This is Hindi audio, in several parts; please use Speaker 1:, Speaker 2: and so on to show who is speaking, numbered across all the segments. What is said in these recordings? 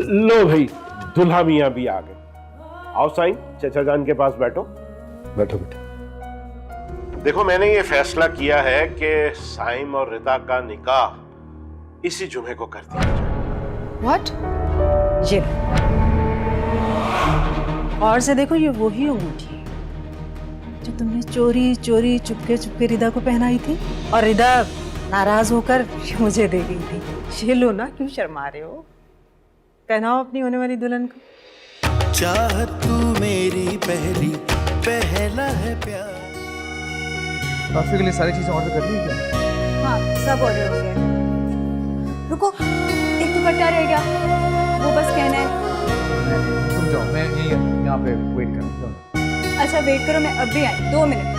Speaker 1: लो भाई, दुल्हा मियां भी आ गए। आओ साईं, चचा जान के पास बैठो।
Speaker 2: बैठो बेटा।
Speaker 1: देखो, मैंने ये फैसला किया है कि साइम और रिदा का निकाह इसी जुमे को कर दिया जाए।
Speaker 3: व्हाट? ये और से देखो, ये वही अंगूठी है जो तुमने चोरी चोरी चुपके चुपके रिदा को पहनाई थी, और रिदा नाराज होकर मुझे दे गई थी। ये लो ना, क्यों शर्मा रहे हो? पहनाओ अपनी होने वाली दुल्हन को।
Speaker 4: चाहत तू मेरी पहला है प्यार।
Speaker 2: काफी के लिए सारी चीजें ऑर्डर कर ली क्या?
Speaker 5: हाँ, सब ऑर्डर हो गया। रुको, एक दुपट्टा रह गया, वो बस कहना है।
Speaker 2: तुम जाओ, मैं यहाँ पे वेट करूँगा।
Speaker 5: अच्छा वेट करो, मैं अब भी आई, 2 मिनट।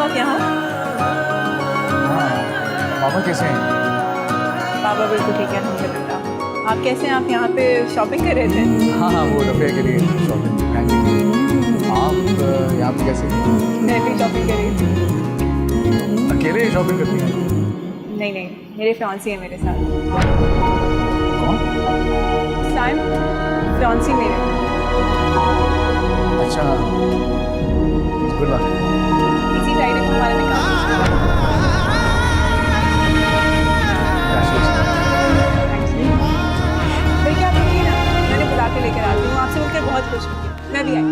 Speaker 5: आप यहाँ?
Speaker 2: पापा कैसे हैं?
Speaker 5: पापा बिल्कुल ठीक है, अल्हम्दुलिल्लाह। आप कैसे हैं? आप यहाँ पे शॉपिंग कर रहे थे?
Speaker 2: हाँ, वो रफे के लिए शॉपिंग। आप यहाँ पे कैसे?
Speaker 5: मैं भी शॉपिंग कर रही थी।
Speaker 2: अकेले शॉपिंग करती हैं?
Speaker 5: नहीं नहीं, मेरे फियांसी है मेरे साथ।
Speaker 2: कौन?
Speaker 5: साइम, फियांसी मेरे।
Speaker 2: अच्छा, गुड लक।
Speaker 5: इसी फ्राइडे को हमारा निकाह है। देखिए आप रुकिए ना, मैंने बुला के लेकर आती हूँ। आपसे मिलकर बहुत खुश हुई, मैं भी आई।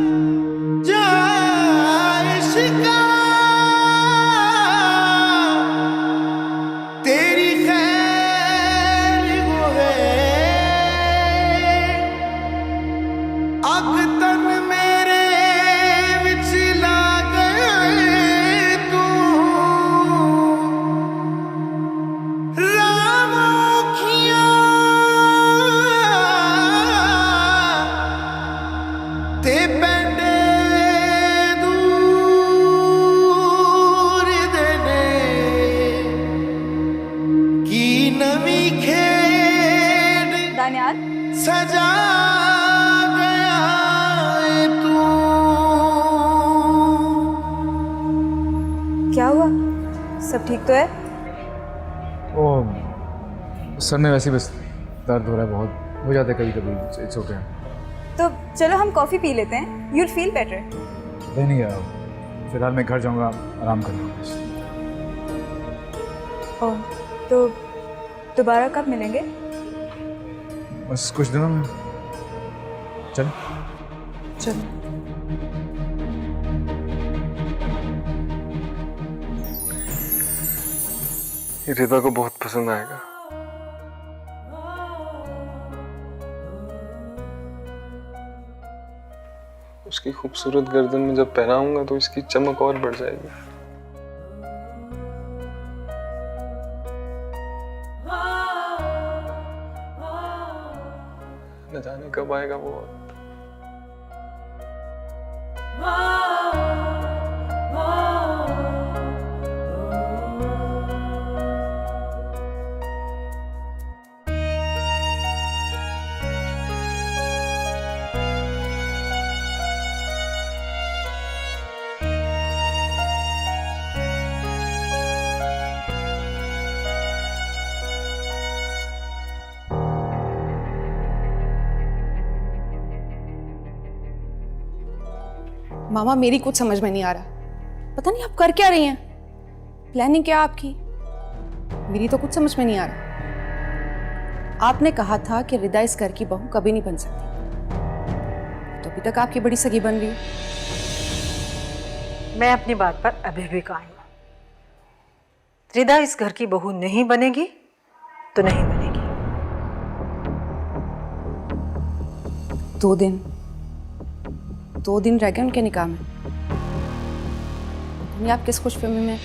Speaker 4: तेरी खैर वो है, अग तन मेरे विच लाग तू, रामोखियां ते पेंडे दूर देने की नवी खेड
Speaker 5: दानियाल,
Speaker 4: सजा गया है तू।
Speaker 5: क्या हुआ? सब ठीक तो है?
Speaker 2: ओ, सर में वैसे बस दर्द हो रहा है, बहुत हो जाता है कभी कभी। It's okay.
Speaker 5: तो चलो हम कॉफ़ी पी लेते हैं, यूल फील बेटर।
Speaker 2: नहीं, फिलहाल मैं घर जाऊँगा, आराम करूँगा।
Speaker 5: ओह, तो दोबारा कब मिलेंगे?
Speaker 2: बस कुछ दिनों में। चल।
Speaker 5: चलो।
Speaker 6: ये रिदा को बहुत पसंद आएगा। उसकी खूबसूरत गर्दन में जब पहनाऊंगा तो इसकी चमक और बढ़ जाएगी। न जाने कब आएगा वो वक्त।
Speaker 7: मामा, मेरी कुछ समझ में नहीं आ रहा। पता नहीं आप कर क्या रही हैं। प्लानिंग क्या आपकी? मेरी तो कुछ समझ में नहीं आ रहा। आपने कहा था कि रिदा इस घर की बहू कभी नहीं बन सकती, तो अभी तक आपकी बड़ी सगी बन रही है।
Speaker 3: मैं अपनी बात पर अभी भी कायम हूं। रिदा इस घर की बहू नहीं बनेगी तो नहीं बनेगी।
Speaker 7: 2 दिन रह गए उनके निकाह में। नहीं, आप किस खुशफहमी में?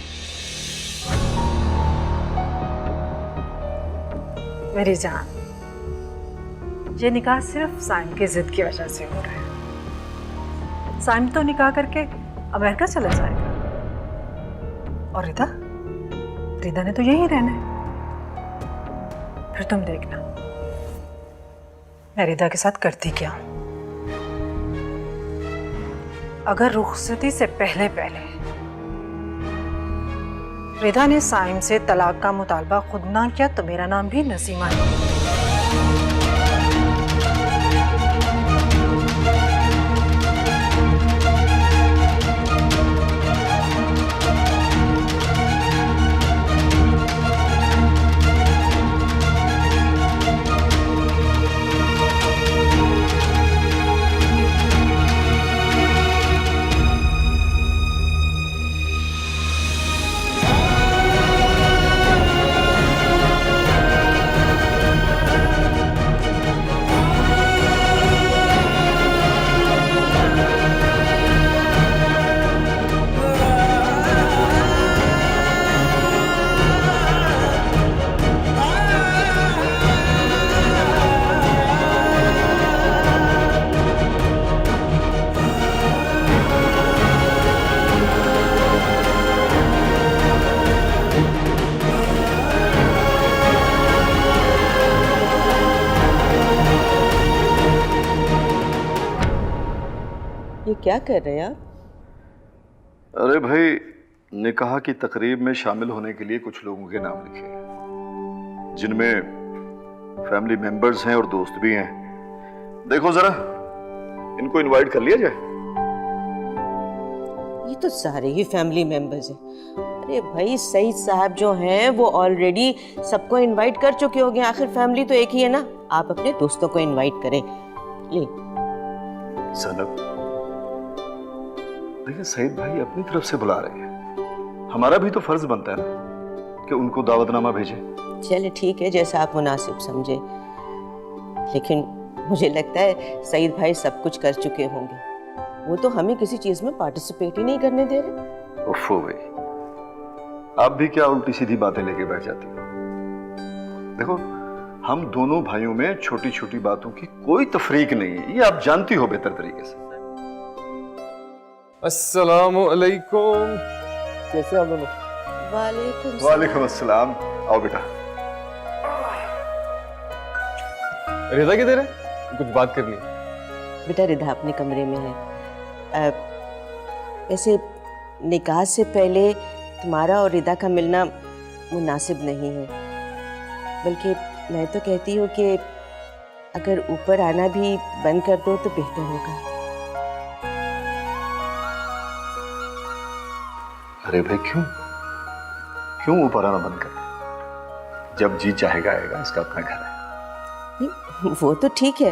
Speaker 3: मेरी जान, ये निकाह सिर्फ साइम की जिद की वजह से हो रहा है। साइम तो निकाह करके अमेरिका चला जाएगा और रिदा ने तो यहीं रहना है। फिर तुम देखना मैं रिदा के साथ करती क्या हूं। अगर रुखसती से पहले रिदा ने साइम से तलाक का मुतालबा खुद ना किया तो मेरा नाम भी नसीमा नहीं।
Speaker 8: ये क्या कर रहे हैं आप?
Speaker 9: अरे भाई, निकाह की तकरीब में शामिल होने के लिए कुछ लोगों के नाम लिखे हैं, जिनमें फैमिली मेंबर्स हैं और दोस्त भी हैं। देखो जरा, इनको इनवाइट कर लिया जाए।
Speaker 8: ये तो सारे ही फैमिली मेंबर्स हैं। अरे भाई, सईद साहब जो हैं वो ऑलरेडी सबको इनवाइट कर चुके होंगे। आखिर फैमिली तो एक ही है ना। आप अपने दोस्तों को इनवाइट करें। ले
Speaker 9: सनब, देखिए सईद भाई अपनी तरफ से बुला रहे हैं, हमारा भी तो फर्ज बनता है ना कि उनको दावतनामा भेजें।
Speaker 8: चले ठीक है, जैसा आप मुनासिब समझे। लेकिन मुझे लगता है सईद भाई सब कुछ कर चुके होंगे। वो तो हमें किसी चीज में पार्टिसिपेट ही नहीं करने दे रहे।
Speaker 9: उफ़ो भाई, आप भी क्या उल्टी सीधी बातें लेके बैठ जाती हो। देखो, हम दोनों भाइयों में छोटी छोटी बातों की कोई तफरीक नहीं है, ये आप जानती हो बेहतर तरीके से।
Speaker 6: अस्सलाम वालेकुम। कैसे आप दोनों?
Speaker 9: वालेकुम अस्सलाम। आओ बेटा।
Speaker 6: रिदा किधर है? कुछ बात करनी।
Speaker 8: बेटा रिदा अपने कमरे में है। वैसे निकाह से पहले तुम्हारा और रिदा का मिलना मुनासिब नहीं है, बल्कि मैं तो कहती हूँ कि अगर ऊपर आना भी बंद कर दो तो बेहतर होगा।
Speaker 9: अरे भाई, क्यों ऊपर आना बंद कर? जब जी चाहेगा आएगा, इसका अपना घर है।
Speaker 8: वो तो ठीक है।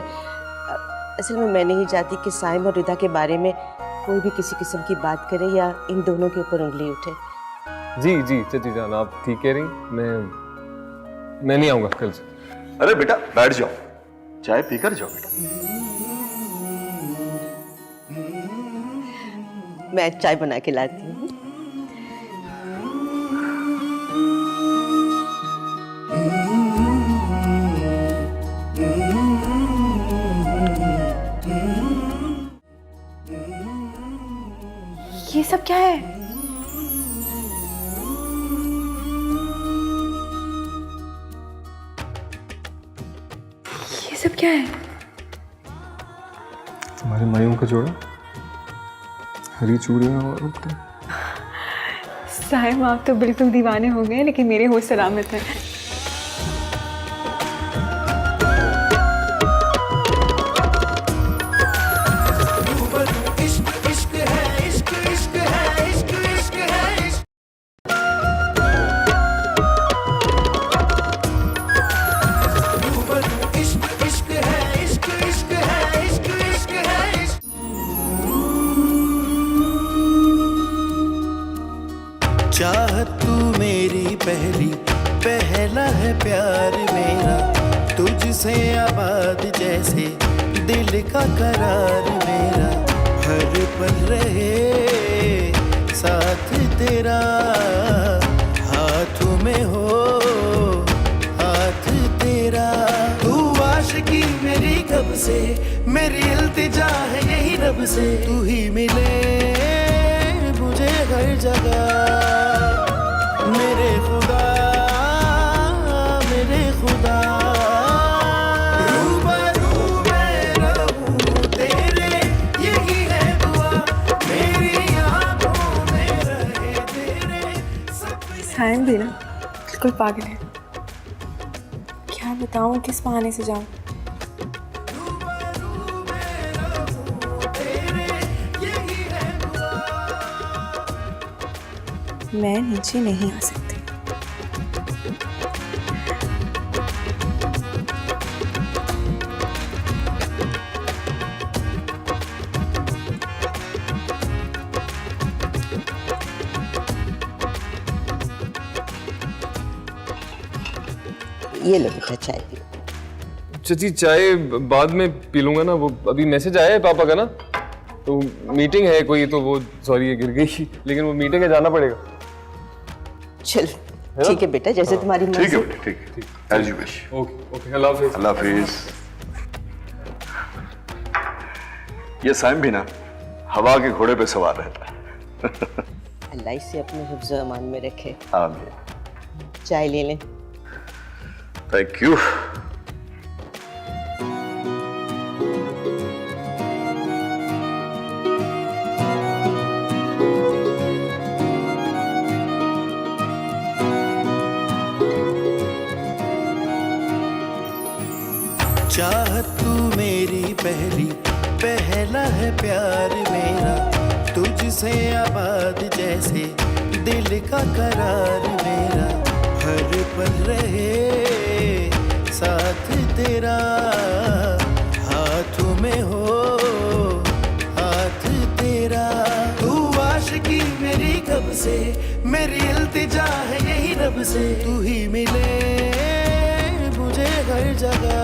Speaker 8: असल में मैं नहीं चाहती कि साइम और रिदा के बारे में कोई भी किसी किस्म की बात करे या इन दोनों के ऊपर उंगली उठे।
Speaker 6: जी जी चाची जान, आप ठीक कह रही। मैं नहीं आऊंगा कल से।
Speaker 9: अरे बेटा बैठ जाओ, चाय पीकर जाओ बेटा।
Speaker 8: मैं चाय बना के लाती हूँ।
Speaker 5: ये सब क्या है? ये सब क्या है?
Speaker 6: तुम्हारी मायूं का जोड़ा, हरी चूड़ियां और उपटे।
Speaker 5: साहिब, आप तो बिल्कुल दीवाने हो गए, लेकिन मेरे होश सलामत हैं।
Speaker 4: चाहत तू मेरी पहला है प्यार मेरा, तुझसे आबाद जैसे दिल का करार मेरा, हर पल रहे साथ तेरा, हाथों में हो हाथ तेरा, तू आशिकी मेरी से, मेरी इल्तिजा है यही रब से, तू ही मिले मुझे हर जगह। मेरे खुदा, मेरे खुदा, रूबरू मैं रहूं तेरे, यही है दुआ, मेरी आंखों में रहे तेरे सपने।
Speaker 7: सायम भी ना बिल्कुल पागल है। क्या बताऊं, किस बहाने से जाऊं? मैं नीचे नहीं आ सकती।
Speaker 8: ये लो बेटा चाय पियो।
Speaker 6: चाची चाय बाद में पी लूंगा ना, वो अभी मैसेज आया है पापा का ना, तो मीटिंग है कोई, तो वो सॉरी ये गिर गई, लेकिन वो मीटिंग है, जाना पड़ेगा।
Speaker 8: चलो ठीक है बेटा, जैसे तुम्हारी
Speaker 9: ठीक है
Speaker 8: मर्जी।
Speaker 9: बेटा, ठीक है, as you wish.
Speaker 6: Okay okay, अल्लाह हाफिज।
Speaker 9: अल्लाह हाफिज। ये साइम भी ना हवा के घोड़े पे सवार रहता है।
Speaker 8: अल्लाह इसे अपने हिफ्ज़ अमान में रखे।
Speaker 9: आमीन।
Speaker 8: चाय ले लें।
Speaker 9: Thank you.
Speaker 4: चाहत तू मेरी पहली, पहला है प्यार मेरा, तुझसे आबाद जैसे दिल का करार मेरा, हर पल रहे साथ तेरा, हाथों में हो हाथ तेरा। तू आशिकी मेरी कब से, मेरी इल्तिजा है यही रब से, तू ही मिले मुझे हर जगह।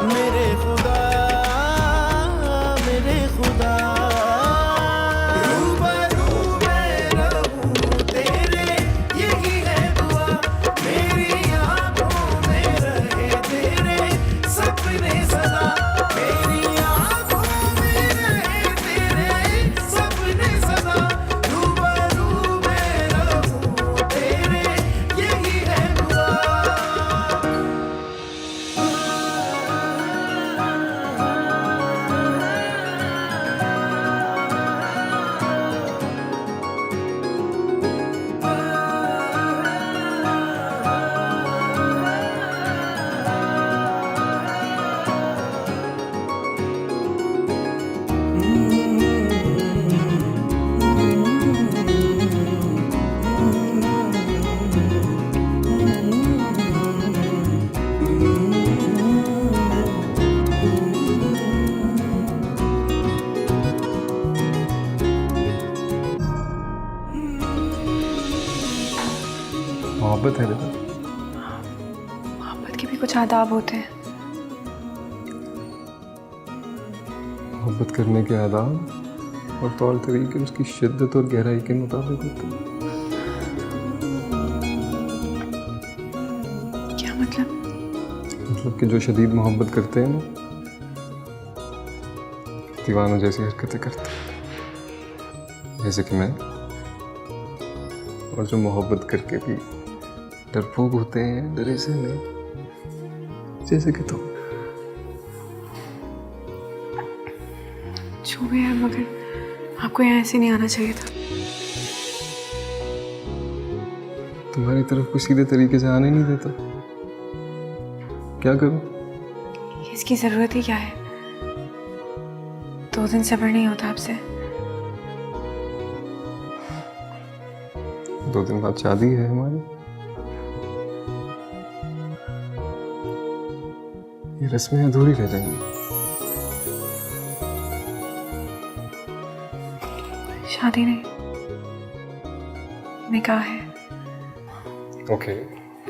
Speaker 4: मेरे खुदा, मेरे खुदा, रूबरू मैं रहूं तेरे, यही है दुआ, मेरी आंखों में रहे तेरे सपने सदा, मेरी आंखों में रहे तेरे सपने सदा, रूबरू मैं रहूं तेरे, यही है दुआ।
Speaker 6: मोहब्बत है बेटा।
Speaker 7: मोहब्बत के भी कुछ आदाब होते हैं।
Speaker 6: मोहब्बत करने के आदाब और तौर तरीके उसकी शिद्दत और गहराई के मुताबिक होते हैं।
Speaker 7: क्या मतलब?
Speaker 6: मतलब कि जो शदीद मोहब्बत करते हैं ना, दीवानों जैसी हरकतें करते हैं, जैसे कि मैं। और जो मोहब्बत करके भी डरपोक होते हैं, डरे से नहीं, जैसे कि तुम।
Speaker 7: जो भी है, मगर आपको यहाँ ऐसे नहीं आना चाहिए था।
Speaker 6: तुम्हारी तरफ को सीधे तरीके से आने नहीं देता। क्या करूं?
Speaker 7: इसकी जरूरत ही क्या है? 2 दिन सब्र नहीं होता आपसे।
Speaker 6: 2 दिन बाद शादी है हमारी। ये रस्में अधूरी रह जाएंगी।
Speaker 7: शादी नहीं, निकाह है।
Speaker 6: ओके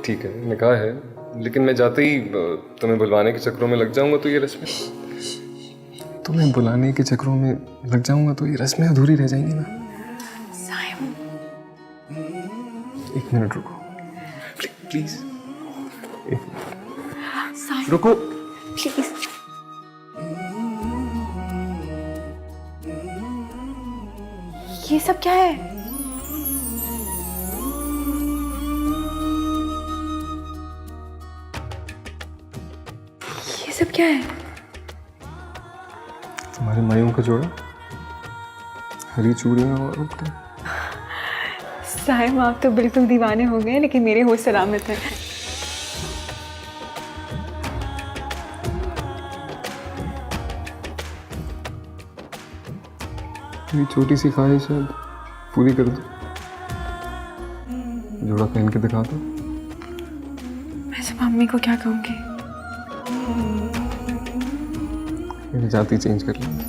Speaker 6: ठीक है, निकाह है, लेकिन मैं जाते ही तुम्हें बुलवाने के चक्रों में लग जाऊंगा तो ये रस्में, तुम्हें बुलाने के चक्रों में लग जाऊंगा तो ये रस्में अधूरी रह जाएंगी ना।
Speaker 7: साइम,
Speaker 6: 1 मिनट रुको प्लीज।
Speaker 7: साइम,
Speaker 6: रुको
Speaker 7: प्लीज। ये सब क्या है? ये सब क्या है?
Speaker 6: तुम्हारी मायूं का जोड़ा, हरी चूड़ियां और उपटे।
Speaker 5: साहिब आप तो बिल्कुल दीवाने हो गए, लेकिन मेरे होश सलामत है।
Speaker 6: मेरी छोटी सी ख्वाहिश है, पूरी कर दो। जोड़ा पहन के दिखा दो।
Speaker 5: मैं जब मम्मी को क्या कहूँगी?
Speaker 6: मेरी जाति चेंज कर लेंगे।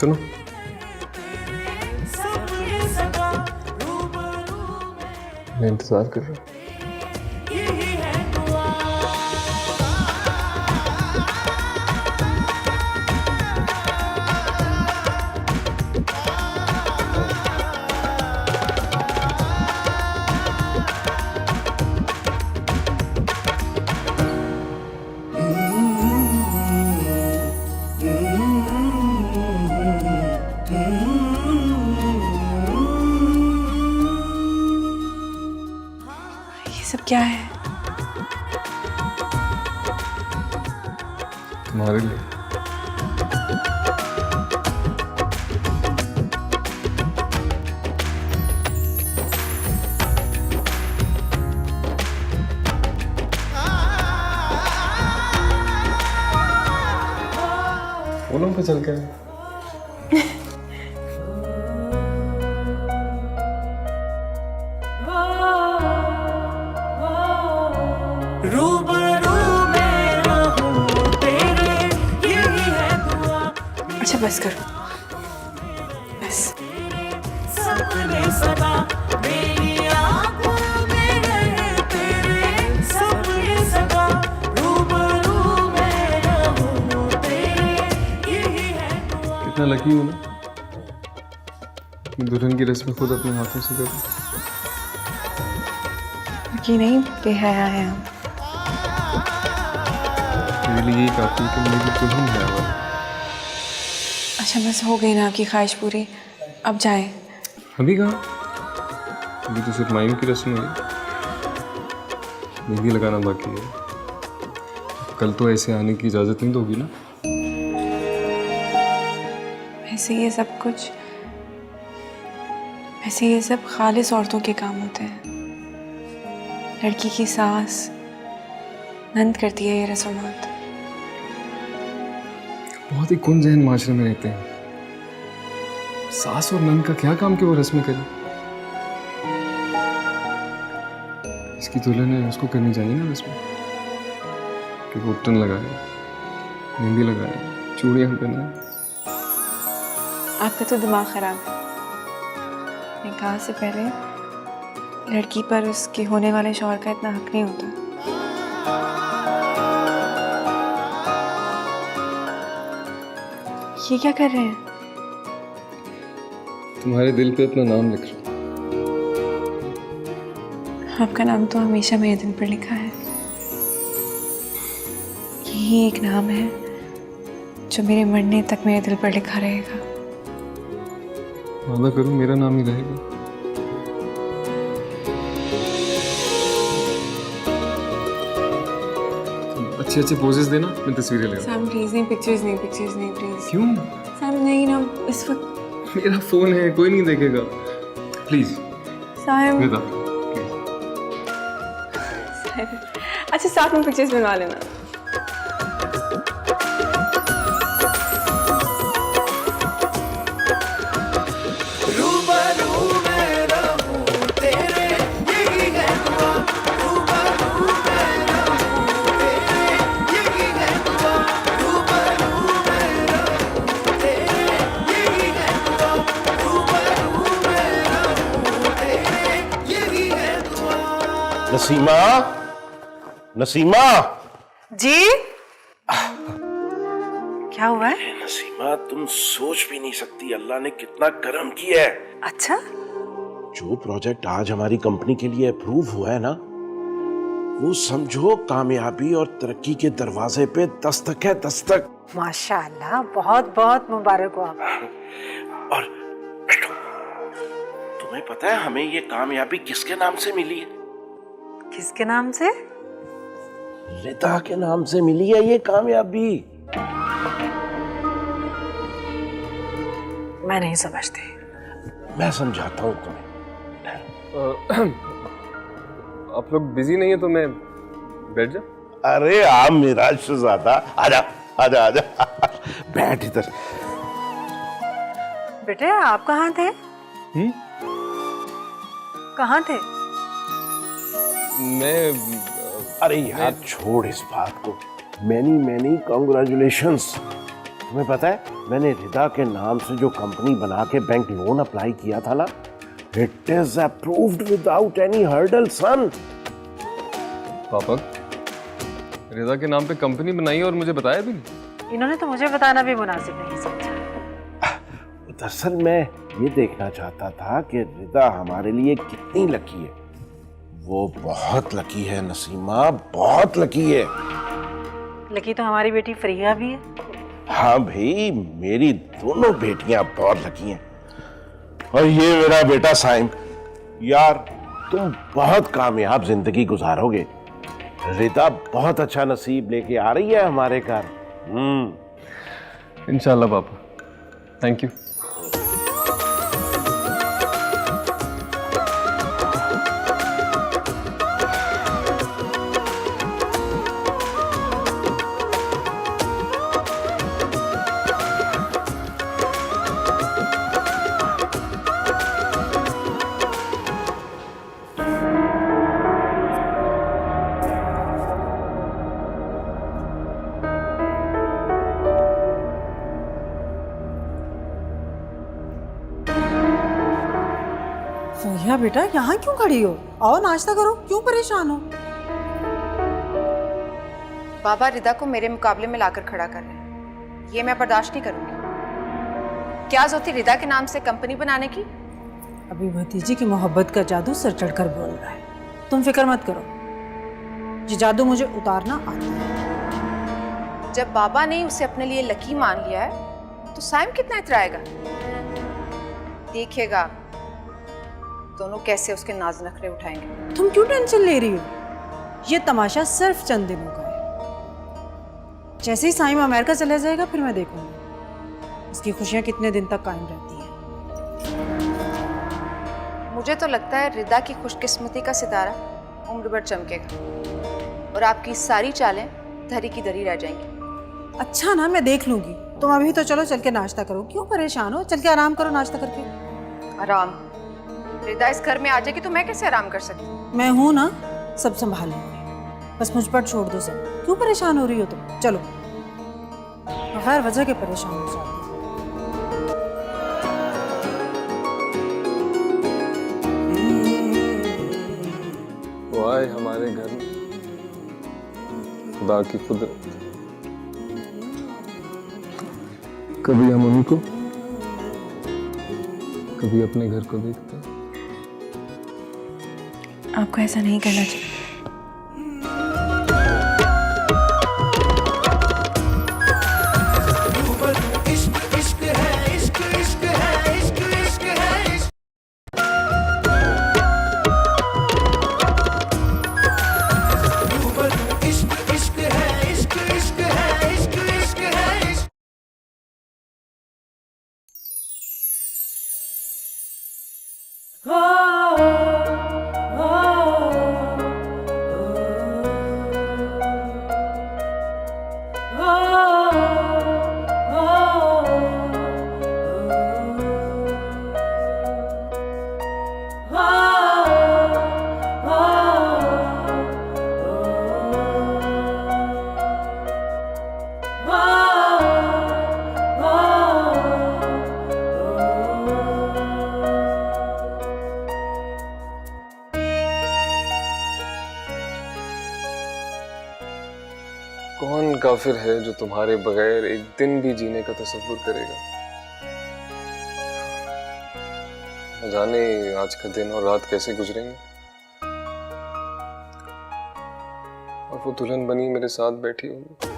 Speaker 6: सुनो, मैं इंतजार कर रहा हूँ।
Speaker 5: ये सब क्या है?
Speaker 6: तुम्हारे लिए। फोनों पे चल के
Speaker 5: अच्छा बस करो, बस।
Speaker 6: कितना लकी हूँ ना, दुल्हन की रस्म खुद अपने हाथों से करूँ।
Speaker 5: कि नहीं, बेहया है हम।
Speaker 6: मेरे लिए यही काफी कि मेरी दुल्हन है वो।
Speaker 5: अच्छा बस हो गई ना आपकी ख्वाहिश पूरी, अब जाएं।
Speaker 6: अभी कहाँ, अभी तो सिर्फ मायूं की रस्म हुई, मेहंदी लगाना बाकी है। कल तो ऐसे आने की इजाजत नहीं दोगी ना?
Speaker 5: वैसे ये सब खालिस औरतों के काम होते हैं। लड़की की सास नंद करती है ये रस्मात।
Speaker 6: बहुत ही कुन जहन माशरे में रहते हैं। सास और नंद का क्या काम कि वो रस्में करें? इसकी दुल्हन है, उसको करनी चाहिए ना रस्में, कि वो उपटन लगाए, मेहंदी लगाए, चूड़ियां पहनाए।
Speaker 5: आपका तो दिमाग खराब है। निकाह से पहले लड़की पर उसके होने वाले शौहर का इतना हक नहीं होता। ये क्या कर रहे हैं?
Speaker 6: तुम्हारे दिल पे अपना नाम लिख रहा हूं।
Speaker 5: आपका नाम तो हमेशा मेरे दिल पर लिखा है। यही एक नाम है जो मेरे मरने तक मेरे दिल पर लिखा रहेगा।
Speaker 6: वादा करो मेरा नाम ही रहेगा। अच्छे अच्छे पोजेस देना, मैं तस्वीरें ले
Speaker 5: सैम प्लीज नहीं, पिक्चर्स नहीं प्लीज।
Speaker 6: क्यों?
Speaker 5: सैम नहीं ना, इस वक्त
Speaker 6: मेरा फोन है, कोई नहीं देखेगा। Please
Speaker 5: Sam.
Speaker 6: निदा,
Speaker 5: अच्छा साथ में पिक्चर्स बनवा लेना।
Speaker 1: नसीमा, नसीमा।
Speaker 3: जी क्या हुआ है?
Speaker 1: नसीमा, तुम सोच भी नहीं सकती अल्लाह ने कितना करम किया है।
Speaker 3: अच्छा,
Speaker 1: जो प्रोजेक्ट आज हमारी कंपनी के लिए अप्रूव हुआ है ना, वो समझो कामयाबी और तरक्की के दरवाजे पे दस्तक है, दस्तक।
Speaker 3: माशाल्लाह, बहुत बहुत मुबारक हो आपको।
Speaker 1: और बैठो, तुम्हें पता है हमें ये कामयाबी किसके नाम से मिली है?
Speaker 3: किसके नाम से?
Speaker 1: रिदा के नाम से मिली है ये कामयाबी।
Speaker 3: मैं नहीं समझती।
Speaker 1: मैं समझाता हूँ तुम्हें।
Speaker 6: आप लोग बिजी नहीं है तो मैं बैठ जा।
Speaker 1: अरे आप मेरा शहजादा, आजा आजा आजा, बैठ इधर।
Speaker 3: बेटे आप कहाँ थे? कहाँ थे?
Speaker 6: मैं
Speaker 1: अरे यार छोड़ इस बात को। Many many congratulations. तुम्हें पता है मैंने रिदा के नाम से जो कंपनी बना के बैंक लोन अप्लाई किया था ना, it is approved without any hurdle son.
Speaker 6: पापा, रिदा के नाम पे कंपनी बनाई और मुझे बताया भी नहीं।
Speaker 3: इन्होंने तो मुझे बताना भी मुनासिब नहीं समझा।
Speaker 1: दरअसल मैं ये देखना चाहता था कि रिदा हमारे लिए कितनी लकी है। वो बहुत लकी है नसीमा, बहुत लकी है।
Speaker 3: लकी तो हमारी बेटी फरीहा भी है।
Speaker 1: हाँ भाई, मेरी दोनों बेटियां बहुत लकी हैं। और ये मेरा बेटा साइम। यार तुम बहुत कामयाब जिंदगी गुजारोगे। रिदा बहुत अच्छा नसीब लेके आ रही है हमारे घर।
Speaker 6: इंशाल्लाह पापा, थैंक यू।
Speaker 3: फरीहा बेटा यहाँ क्यों खड़ी हो? आओ नाश्ता करो, क्यों परेशान हो?
Speaker 7: बाबा रिदा को मेरे मुकाबले में लाकर खड़ा कर रहे हैं, ये मैं बर्दाश्त नहीं करूंगी। क्या जरूरत थी रिदा के नाम से कंपनी बनाने की?
Speaker 3: अभी भतीजी की मोहब्बत का जादू सर चढ़कर बोल रहा है। तुम फिक्र मत करो, ये जादू मुझे उतारना आता है।
Speaker 7: जब बाबा ने उसे अपने लिए लकी मान लिया है तो साइम कितना इतराएगा? देखिएगा दोनों कैसे उसके नाज नखरे उठाएंगे।
Speaker 3: तुम क्यों टेंशन ले रही हो? ये तमाशा सिर्फ चंद दिनों का है। जैसे ही साइम अमेरिका चला जाएगा फिर मैं देखूंगी उसकी खुशियां कितने दिन तक कायम रहती हैं।
Speaker 7: मुझे तो लगता है रिदा की खुशकिस्मती का सितारा उम्र भर चमकेगा और आपकी सारी चालें धरी की धरी रह जाएंगी।
Speaker 3: अच्छा ना, मैं देख लूंगी। तुम अभी तो चलो चल के नाश्ता करो, क्यों परेशान हो? चल के आराम करो नाश्ता करके।
Speaker 7: आराम? रिदा इस घर में आ जाएगी तो मैं कैसे आराम कर सकती?
Speaker 3: मैं हूं ना, सब संभाल लूंगी। बस मुझ पर छोड़ दो सब। क्यों परेशान हो रही हो तुम? चलो, बगैर वजह के परेशान हो जाती हो।
Speaker 6: वो आए हमारे घर में खुदा की कुदरत। कभी हम उनको, कभी अपने घर को देखते हैं।
Speaker 5: आपको ऐसा नहीं करना चाहिए।
Speaker 6: कौन काफिर है जो तुम्हारे बगैर एक दिन भी जीने का तसव्वुर करेगा? न जाने आज का दिन और रात कैसे गुजरेंगे। और वो दुल्हन बनी मेरे साथ बैठी होगी।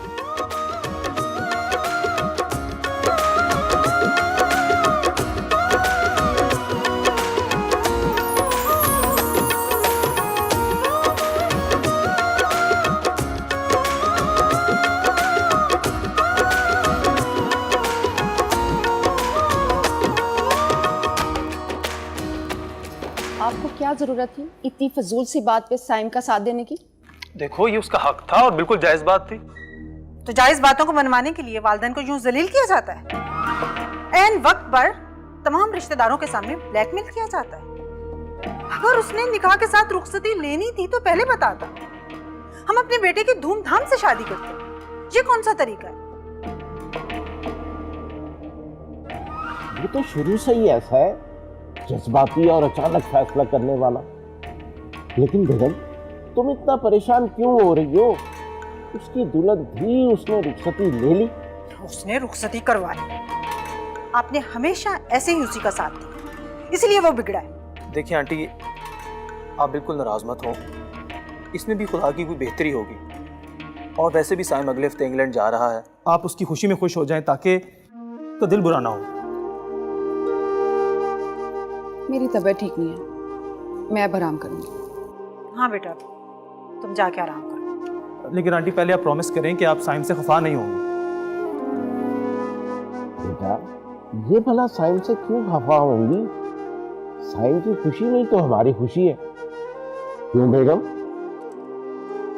Speaker 7: आपको क्या जरूरत थी इतनी फजूल सी बात पे साइम का साथ देने की?
Speaker 10: देखो ये उसका हक था और बिल्कुल जायज बात थी।
Speaker 3: तो जायज बातों को मनवाने के लिए वालिदैन को यूं जलील किया जाता है, एन वक्त पर तमाम रिश्तेदारों के सामने ब्लैकमेल किया जाता है। अगर उसने निकाह के साथ रुखसती लेनी थी तो पहले बताता, हम अपने बेटे की धूमधाम से शादी करते। ये कौन सा तरीका है?
Speaker 1: ये तो शुरू से ही ऐसा है, जज्बाती और अचानक फैसला करने वाला। लेकिन बेगम, तुम इतना परेशान क्यों हो रही हो? उसकी दुल्हन भी उसने रुखसती ले ली।
Speaker 3: उसने रुखसती करवा ली। आपने हमेशा ऐसे ही उसी का साथ दिया, इसलिए वो बिगड़ा है।
Speaker 10: देखिए आंटी, आप बिल्कुल नाराज मत हो, इसमें भी खुदा की कोई बेहतरी होगी। और वैसे भी साइम अगले हफ्ते इंग्लैंड जा रहा है, आप उसकी खुशी में खुश हो जाएं ताकि तो दिल बुरा ना हो।
Speaker 7: मेरी तबीयत ठीक नहीं है, मैं अब आराम करूंगी।
Speaker 3: हाँ बेटा, तुम जाके आराम करो।
Speaker 10: लेकिन आंटी पहले आप प्रॉमिस करें कि आप साइम से खफा नहीं होंगे।
Speaker 1: बेटा, ये भला साइम से क्यों खफा होंगी? साइम की खुशी नहीं तो हमारी खुशी है। क्यों बेगम?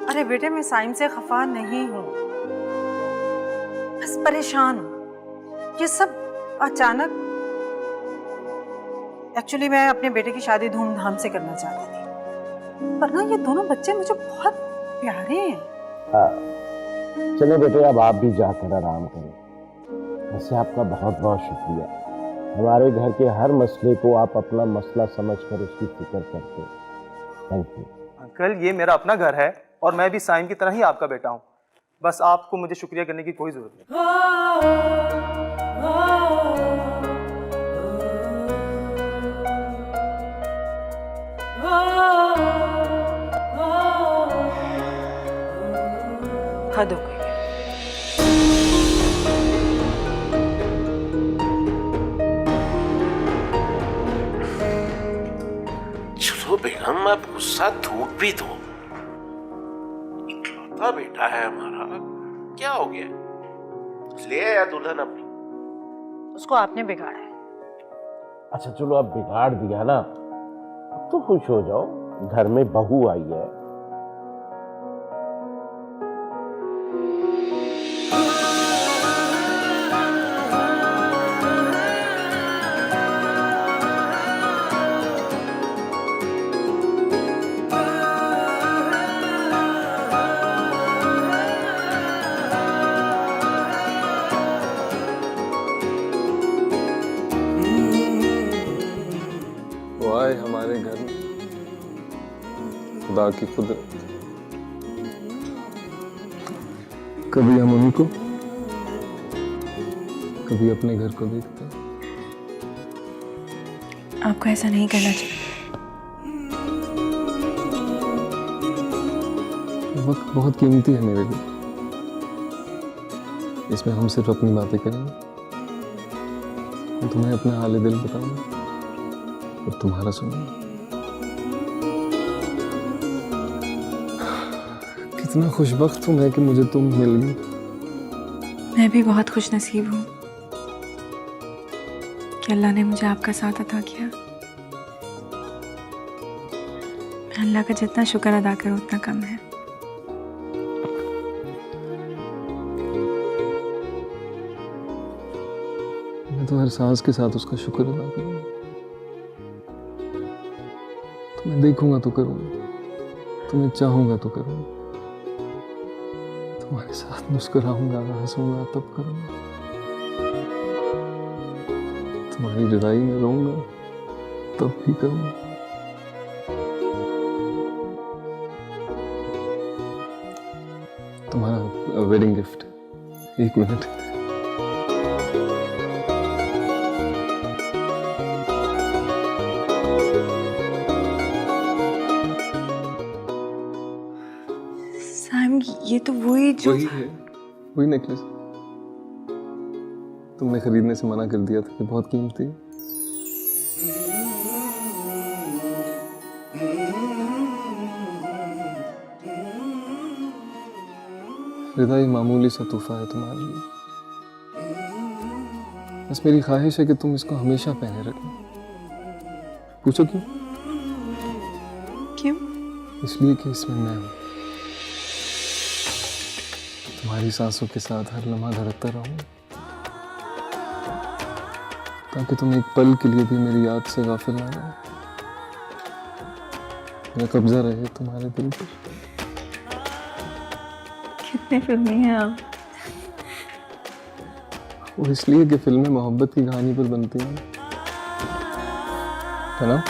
Speaker 3: अरे बेटे, मैं साइम से खफा नहीं हूँ, बस परेशान हूँ। ये सब अचानक। एक्चुअली मैं अपने बेटे की शादी धूमधाम से करना चाहती थी, पर ना ये दोनों बच्चे मुझे बहुत प्यारे हैं।
Speaker 1: हाँ, चलो बेटे, अब आप भी जाकर आराम करें। वैसे आपका बहुत बहुत शुक्रिया, हमारे घर के हर मसले को आप अपना मसला समझकर उसकी फिक्र करते हैं। थैंक यू
Speaker 10: अंकल, ये मेरा अपना घर है और मैं भी साइम की तरह ही आपका बेटा हूँ। बस आपको मुझे शुक्रिया करने की कोई जरूरत नहीं।
Speaker 3: हद हो गई।
Speaker 1: चलो बेगम, अब गुस्सा थूक भी दो। इकलौता बेटा है हमारा, क्या हो गया? ले आया दुल्हन अपनी।
Speaker 3: उसको आपने बिगाड़ा है।
Speaker 1: अच्छा चलो, अब बिगाड़ दिया ना, अब तो खुश हो जाओ, घर में बहू आई है।
Speaker 6: वो आए हमारे घर में, खुदा की कुदरत। कभी हम उनको, कभी अपने घर को देखते हैं।
Speaker 5: आपको ऐसा नहीं करना चाहिए।
Speaker 6: वक्त बहुत कीमती है मेरे लिए, इसमें हम सिर्फ अपनी बातें करेंगे। मैं तुम्हें अपना हाल दिल बताऊंगा और तुम्हारा सुनूंगा। कितना खुशबख्त हूं मैं कि मुझे तुम मिल गई।
Speaker 5: मैं भी बहुत खुश नसीब हूँ कि अल्लाह ने मुझे आपका साथ अता किया। मैं अल्लाह का जितना शुक्र अदा करूँ उतना कम है।
Speaker 6: मैं तो हर सांस के साथ उसका शुक्र अदा करूंगा। तुम्हें देखूंगा तो करूंगा, तुम्हें चाहूंगा तो करूंगा, तुम्हारे साथ मुस्कुराऊंगा, हंसूंगा तब करूंगा, तुम्हारी जुदाई में रहूंगा तब भी करूंगा। तुम्हारा वेडिंग गिफ्ट। एक मिनट।
Speaker 5: साइम, ये तो वही जो
Speaker 6: वही है, वही नेकलेस तुमने खरीदने से मना कर दिया था कि बहुत कीमती है। रिदा, ये मामूली सा तोहफा है तुम्हारे लिए। बस मेरी ख्वाहिश है कि तुम इसको हमेशा पहने रखना। पूछो क्यों?
Speaker 5: क्यों?
Speaker 6: इसलिए कि इसमें मैं हूं। तुम्हारी सांसों के साथ हर लम्हा धड़कता रहूं, ताकि तुम एक पल के लिए भी मेरी याद से गाफिल ना रहो। मेरा कब्जा रहे तुम्हारे दिल पर।
Speaker 5: कितने फिल्मी हैं आप।
Speaker 6: वो इसलिए कि फिल्में मोहब्बत की कहानी पर बनती हैं, है ना?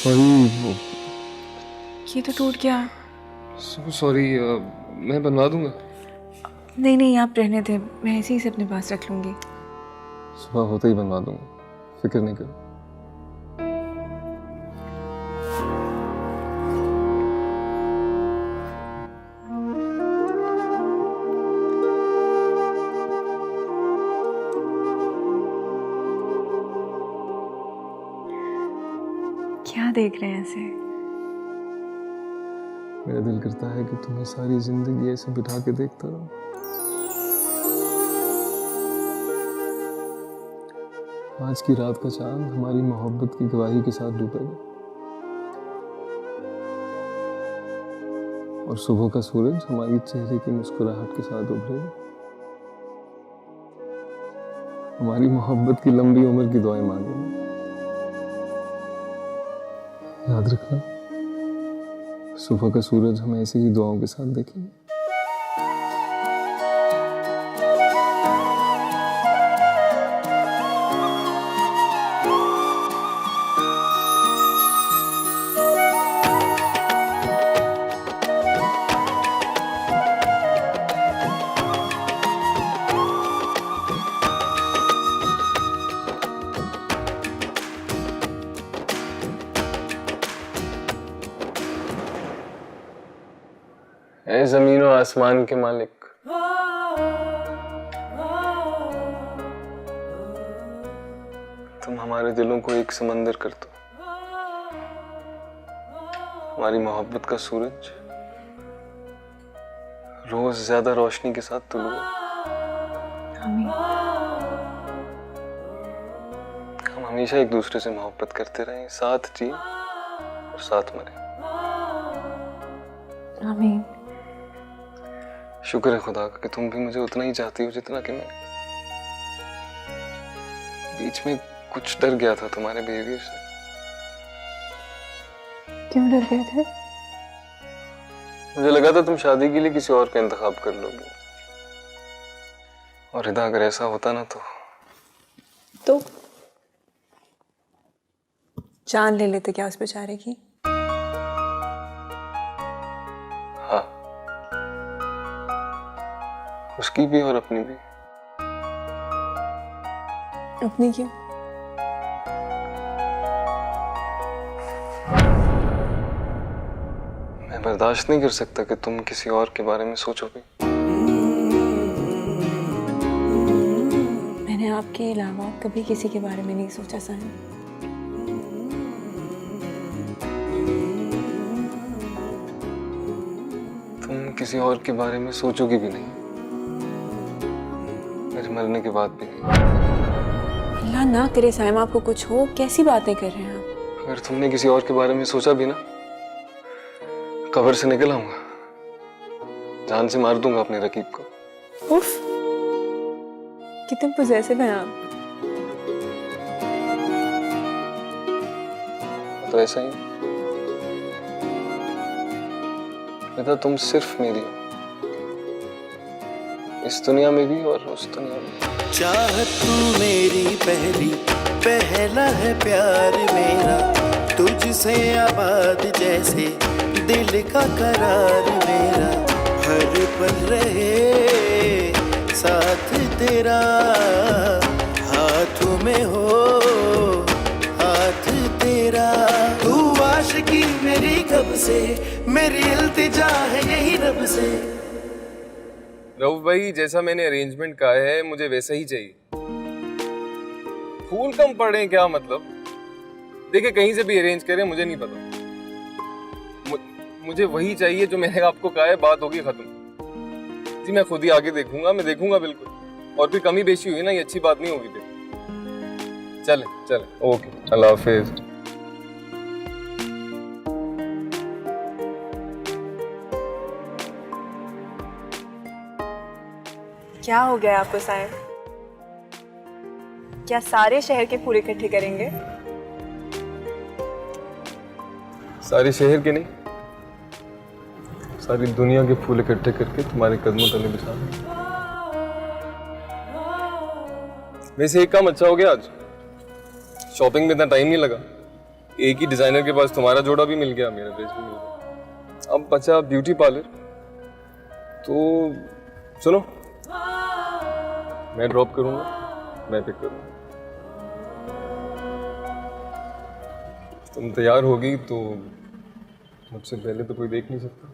Speaker 6: सॉरी,
Speaker 5: ये तो टूट गया।
Speaker 6: सॉरी, मैं बनवा दूंगा।
Speaker 5: नहीं नहीं, आप रहने थे, मैं ऐसे ही से अपने पास रख लूंगी।
Speaker 6: सुबह होते ही बनवा दूंगा, फिक्र नहीं करो।
Speaker 5: क्या देख रहे हैं ऐसे?
Speaker 6: मेरा दिल करता है कि तुम्हें सारी जिंदगी ऐसे बिठा के देखता रहूं। आज की रात का चांद हमारी मोहब्बत की गवाही के साथ डूबेगा, और सुबह का सूरज हमारी चेहरे की मुस्कुराहट के साथ उभरेगा। हमारी मोहब्बत की लंबी उम्र की दुआएं मांगेंगे। याद रखना, सुबह का सूरज हमें ऐसे ही दुआओं के साथ देखेंगे। ऐ ज़मीन और आसमान के मालिक, तुम हमारे दिलों को एक समंदर कर दो। हमारी मोहब्बत का सूरज रोज ज्यादा रोशनी के साथ तुलू।
Speaker 5: आमीन।
Speaker 6: हम हमेशा एक दूसरे से मोहब्बत करते रहें, साथ जिए और साथ मरे।
Speaker 5: आमीन।
Speaker 6: शुक्र है खुदा का कि तुम भी मुझे उतना ही चाहती हो जितना कि मैं। बीच में कुछ डर गया था तुम्हारे बिहेवियर से।
Speaker 5: क्यों डर गए थे?
Speaker 6: मुझे लगा था तुम शादी के लिए किसी और का इंतखाब कर लोगी, और हिदा अगर ऐसा होता ना तो
Speaker 5: जान ले लेते क्या उस बेचारे की?
Speaker 6: हाँ, उसकी भी और अपनी भी।
Speaker 5: अपनी क्यों?
Speaker 6: मैं बर्दाश्त नहीं कर सकता कि तुम किसी और के बारे में सोचो भी।
Speaker 5: मैंने आपके अलावा कभी किसी के बारे में नहीं सोचा साहिब।
Speaker 6: तुम किसी और के बारे में सोचोगी भी नहीं, मेरे मरने के बाद भी नहीं।
Speaker 5: अल्लाह ना करे साहिब आपको कुछ हो। कैसी बातें कर रहे हैं आप?
Speaker 6: अगर तुमने किसी और के बारे में सोचा भी ना, कब्र से निकल आऊंगा, जान से मार दूंगा अपने रकीब को।
Speaker 5: उफ, कितने पोजेसिव हैं आप।
Speaker 6: तो ऐसा ही बेटा, तुम सिर्फ मेरी हो, इस दुनिया में भी और उस दुनिया में।
Speaker 4: चाहत तू मेरी पहला है प्यार मेरा, तुझसे आबाद जैसे दिल का करार मेरा, हर पल रहे साथ तेरा, हाथों में हो हाथ तेरा। तू आशिकी मेरी कब से, मेरी इल्तिजा है यही रब से।
Speaker 6: रऊफ भाई, जैसा मैंने अरेंजमेंट कहा है मुझे वैसा ही चाहिए। फूल कम पड़े क्या मतलब? देखिए कहीं से भी अरेंज करें, मुझे नहीं पता। मुझे वही चाहिए जो मैंने आपको कहा है, बात होगी खत्म। जी मैं खुद ही आगे देखूंगा, मैं देखूंगा बिल्कुल। और फिर कमी बेशी हुई ना, ये अच्छी बात नहीं होगी फिर। चले चले, ओके, अल्लाह हाफिज।
Speaker 5: क्या हो गया आपको सायम? क्या सारे शहर के फूल इकट्ठे करेंगे?
Speaker 6: सारे शहर के नहीं, सारी दुनिया के फूल इकट्ठे करके तुम्हारे कदमों तले बिछा दूं। वैसे एक काम अच्छा हो गया, आज शॉपिंग में इतना टाइम नहीं लगा। एक ही डिजाइनर के पास तुम्हारा जोड़ा भी मिल गया, मेरा ड्रेस भी मिल गया। अब बचा ब्यूटी पार्लर। तो सुनो, मैं ड्रॉप करूंगा, मैं पिक करूंगा। तुम तैयार होगी तो मुझसे पहले तो कोई देख नहीं सकता।